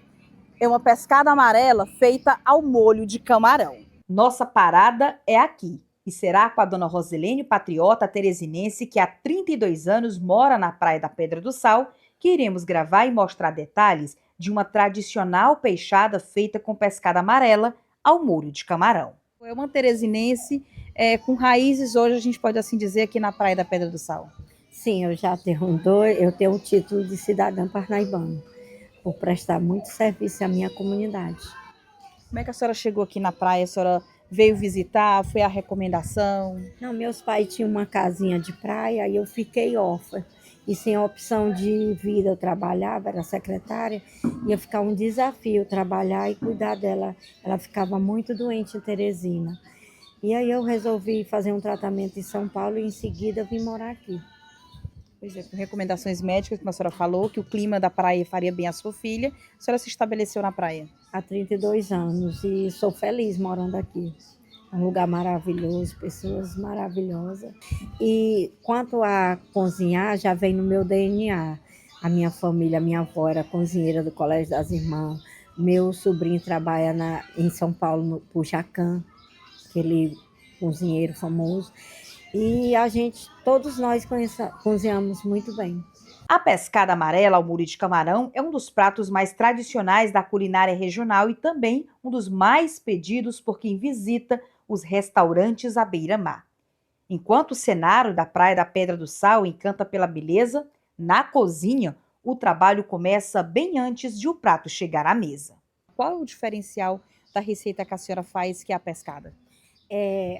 É uma pescada amarela feita ao molho de camarão. Nossa parada é aqui. E será com a dona Rosilene, patriota teresinense que há 32 anos mora na Praia da Pedra do Sal, que iremos gravar e mostrar detalhes de uma tradicional peixada feita com pescada amarela ao molho de camarão. É uma teresinense com raízes, hoje a gente pode assim dizer, aqui na Praia da Pedra do Sal. Sim, eu tenho o título de cidadã parnaibana, por prestar muito serviço à minha comunidade. Como é que a senhora chegou aqui na praia? A senhora veio visitar, foi a recomendação? Não, meus pais tinham uma casinha de praia e eu fiquei órfã. E sem opção de vida, eu trabalhava, era secretária, ia ficar um desafio trabalhar e cuidar dela. Ela ficava muito doente em Teresina. E aí eu resolvi fazer um tratamento em São Paulo e em seguida vim morar aqui. Pois é, por recomendações médicas, como a senhora falou, que o clima da praia faria bem à sua filha, a senhora se estabeleceu na praia. Há 32 anos e sou feliz morando aqui. É um lugar maravilhoso, pessoas maravilhosas. E quanto a cozinhar, já vem no meu DNA. A minha família, a minha avó era cozinheira do Colégio das Irmãs. Meu sobrinho trabalha em São Paulo, no Jacan, aquele cozinheiro famoso. E a gente, todos nós cozinhamos muito bem. A pescada amarela ao molho de camarão é um dos pratos mais tradicionais da culinária regional e também um dos mais pedidos por quem visita os restaurantes à beira-mar. Enquanto o cenário da Praia da Pedra do Sal encanta pela beleza, na cozinha o trabalho começa bem antes de o prato chegar à mesa. Qual é o diferencial da receita que a senhora faz, que é a pescada?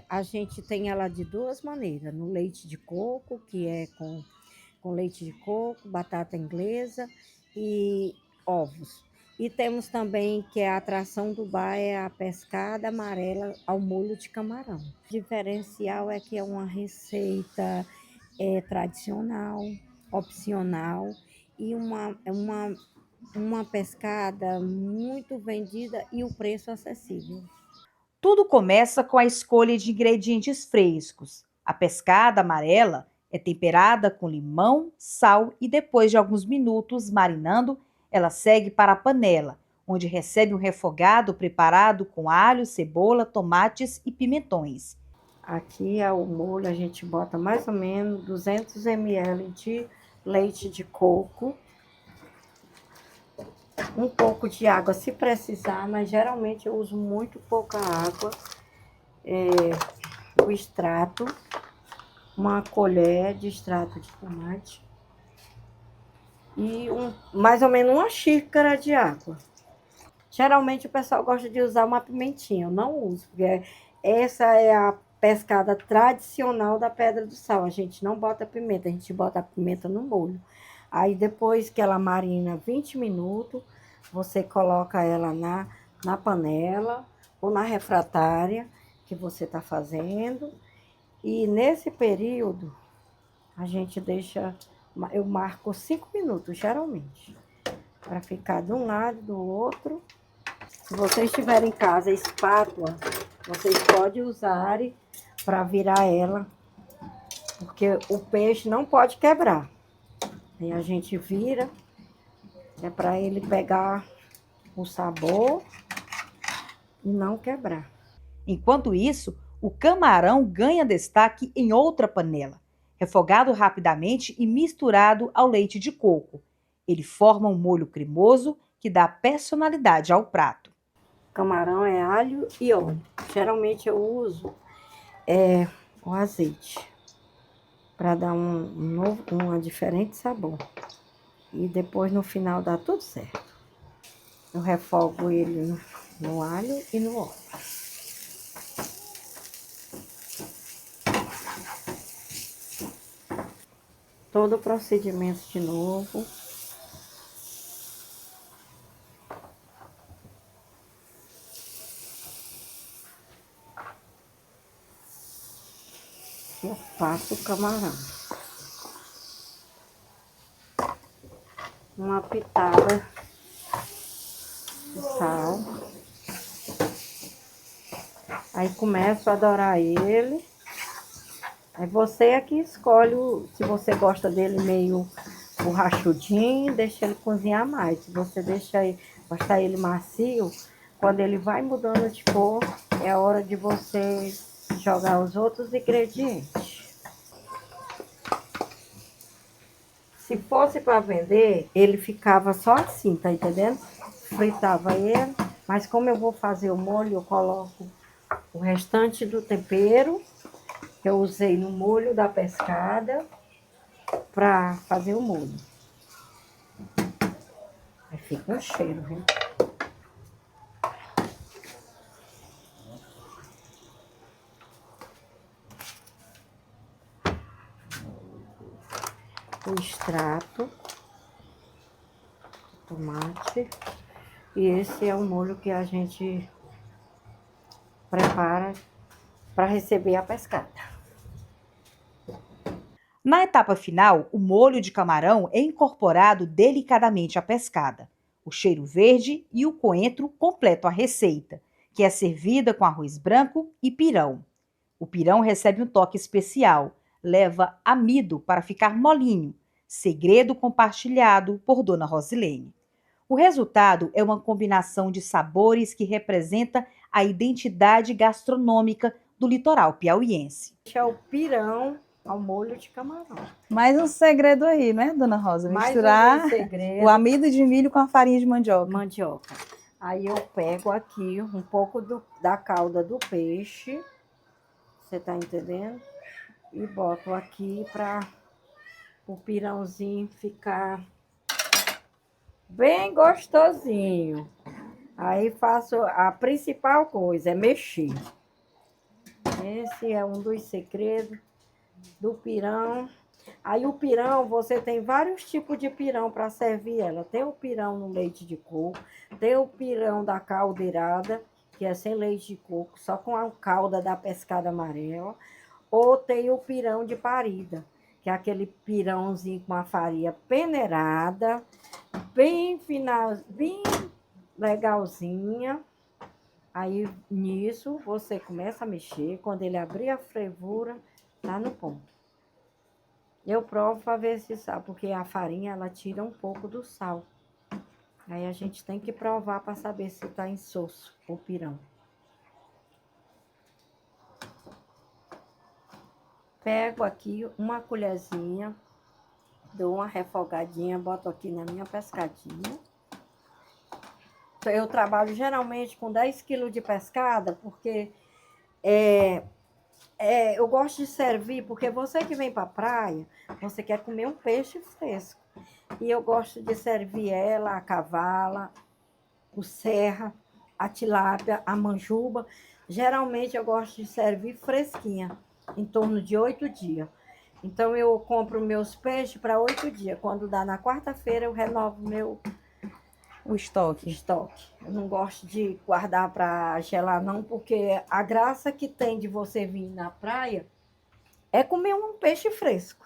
A gente tem ela de duas maneiras, no leite de coco, que é com leite de coco, batata inglesa e ovos. E temos também, que é a atração do bar, é a pescada amarela ao molho de camarão. O diferencial é que é uma receita tradicional, opcional e uma pescada muito vendida e o preço acessível. Tudo começa com a escolha de ingredientes frescos. A pescada amarela é temperada com limão, sal e depois de alguns minutos marinando, ela segue para a panela, onde recebe um refogado preparado com alho, cebola, tomates e pimentões. Aqui é o molho, a gente bota mais ou menos 200 ml de leite de coco, um pouco de água se precisar, mas geralmente eu uso muito pouca água, o extrato, uma colher de extrato de tomate e mais ou menos uma xícara de água. Geralmente o pessoal gosta de usar uma pimentinha, eu não uso, porque essa é a pescada tradicional da Pedra do Sal. A gente não bota pimenta, a gente bota a pimenta no molho. Aí depois que ela marina 20 minutos, você coloca ela na panela ou na refratária que você está fazendo. E nesse período, a gente deixa, eu marco 5 minutos, geralmente, para ficar de um lado e do outro. Se vocês tiverem em casa espátula, vocês podem usar para virar ela, porque o peixe não pode quebrar. Aí a gente vira, é para ele pegar o sabor e não quebrar. Enquanto isso, o camarão ganha destaque em outra panela, refogado rapidamente e misturado ao leite de coco. Ele forma um molho cremoso que dá personalidade ao prato. Camarão é alho e óleo. Geralmente eu uso o azeite para dar um diferente sabor. E depois no final dá tudo certo. Eu refogo ele no alho e no óleo. Todo o procedimento de novo. Eu faço o camarão. Uma pitada de sal. Aí começo a dourar ele. Aí você aqui escolhe se você gosta dele meio borrachudinho, deixa ele cozinhar mais. Se você gostar ele macio, quando ele vai mudando de cor, é a hora de você jogar os outros ingredientes. Se fosse para vender, ele ficava só assim, tá entendendo? Fritava ele, mas como eu vou fazer o molho, eu coloco o restante do tempero que eu usei no molho da pescada para fazer o molho. Aí fica um cheiro, viu? o extrato de tomate. E esse é o molho que a gente prepara para receber a pescada. Na etapa final, o molho de camarão é incorporado delicadamente à pescada. O cheiro verde e o coentro completam a receita, que é servida com arroz branco e pirão. O pirão recebe um toque especial, leva amido para ficar molinho, segredo compartilhado por Dona Rosilene. O resultado é uma combinação de sabores que representa a identidade gastronômica do litoral piauiense. Este é o pirão ao molho de camarão. Mais um segredo aí, né, Dona Rosa? Misturar o amido de milho com a farinha de mandioca. Aí eu pego aqui um pouco da calda do peixe, você tá entendendo? E boto aqui para o pirãozinho ficar bem gostosinho. Aí faço a principal coisa, é mexer. Esse é um dos segredos do pirão. Aí o pirão, você tem vários tipos de pirão para servir ela. Tem o pirão no leite de coco, tem o pirão da caldeirada, que é sem leite de coco, só com a calda da pescada amarela. Ou tem o pirão de parida, que é aquele pirãozinho com a farinha peneirada, bem final, bem legalzinha. Aí nisso você começa a mexer, quando ele abrir a fervura, tá no ponto. Eu provo para ver se sabe, porque a farinha ela tira um pouco do sal. Aí a gente tem que provar para saber se tá insosso o pirão. Pego aqui uma colherzinha, dou uma refogadinha, boto aqui na minha pescadinha. Eu trabalho geralmente com 10 quilos de pescada, porque eu gosto de servir, porque você que vem para a praia, você quer comer um peixe fresco. E eu gosto de servir ela, a cavala, o serra, a tilápia, a manjuba. Geralmente eu gosto de servir fresquinha, em torno de 8 dias. Então eu compro meus peixes para 8 dias. Quando dá na quarta-feira eu renovo o estoque. Eu não gosto de guardar para gelar não, porque a graça que tem de você vir na praia é comer um peixe fresco.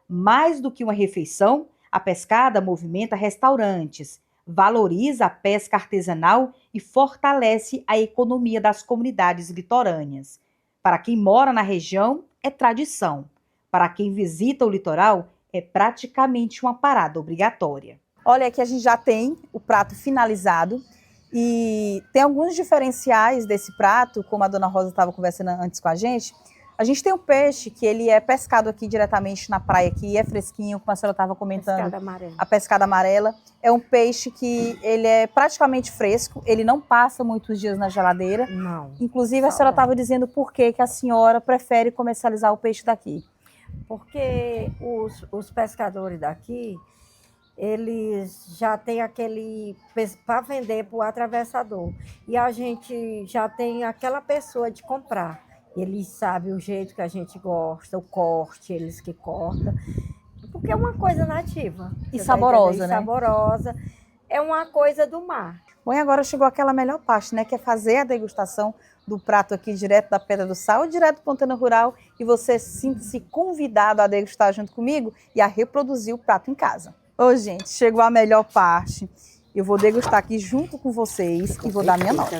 Mais do que uma refeição, a pescada movimenta restaurantes, valoriza a pesca artesanal e fortalece a economia das comunidades litorâneas. Para quem mora na região, é tradição. Para quem visita o litoral, é praticamente uma parada obrigatória. Olha, aqui a gente já tem o prato finalizado e tem alguns diferenciais desse prato, como a Dona Rosa estava conversando antes com a gente. A gente tem um peixe que ele é pescado aqui diretamente na praia, que é fresquinho, como a senhora estava comentando. Pescada amarela. A pescada amarela. É um peixe que ele é praticamente fresco, ele não passa muitos dias na geladeira. Não. Inclusive, a senhora estava dizendo por que a senhora prefere comercializar o peixe daqui. Porque os pescadores daqui, eles já têm aquele para vender para o atravessador. E a gente já tem aquela pessoa de comprar. Eles sabem o jeito que a gente gosta, o corte, eles que cortam. Porque é uma coisa nativa. E saborosa, né? Saborosa. É uma coisa do mar. Bom, e agora chegou aquela melhor parte, né? Que é fazer a degustação do prato aqui direto da Pedra do Sal, direto do Pantano Rural. E você sinta-se convidado a degustar junto comigo e a reproduzir o prato em casa. Ô, gente, chegou a melhor parte. Eu vou degustar aqui junto com vocês e vou dar minha nota.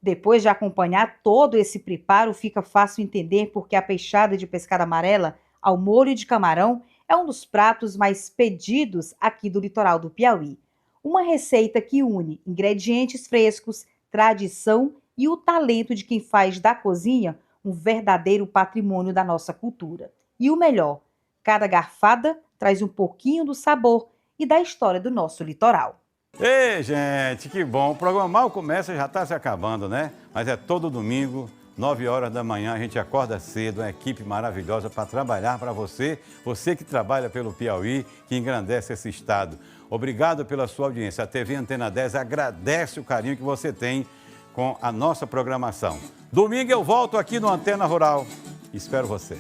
Depois de acompanhar todo esse preparo, fica fácil entender porque a peixada de pescada amarela ao molho de camarão é um dos pratos mais pedidos aqui do litoral do Piauí. Uma receita que une ingredientes frescos, tradição e o talento de quem faz da cozinha um verdadeiro patrimônio da nossa cultura. E o melhor, cada garfada traz um pouquinho do sabor e da história do nosso litoral. Ei, gente, que bom. O programa mal começa e já está se acabando, né? Mas é todo domingo, 9 horas da manhã, a gente acorda cedo, uma equipe maravilhosa para trabalhar para você, você que trabalha pelo Piauí, que engrandece esse estado. Obrigado pela sua audiência. A TV Antena 10 agradece o carinho que você tem com a nossa programação. Domingo eu volto aqui no Antena Rural. Espero você.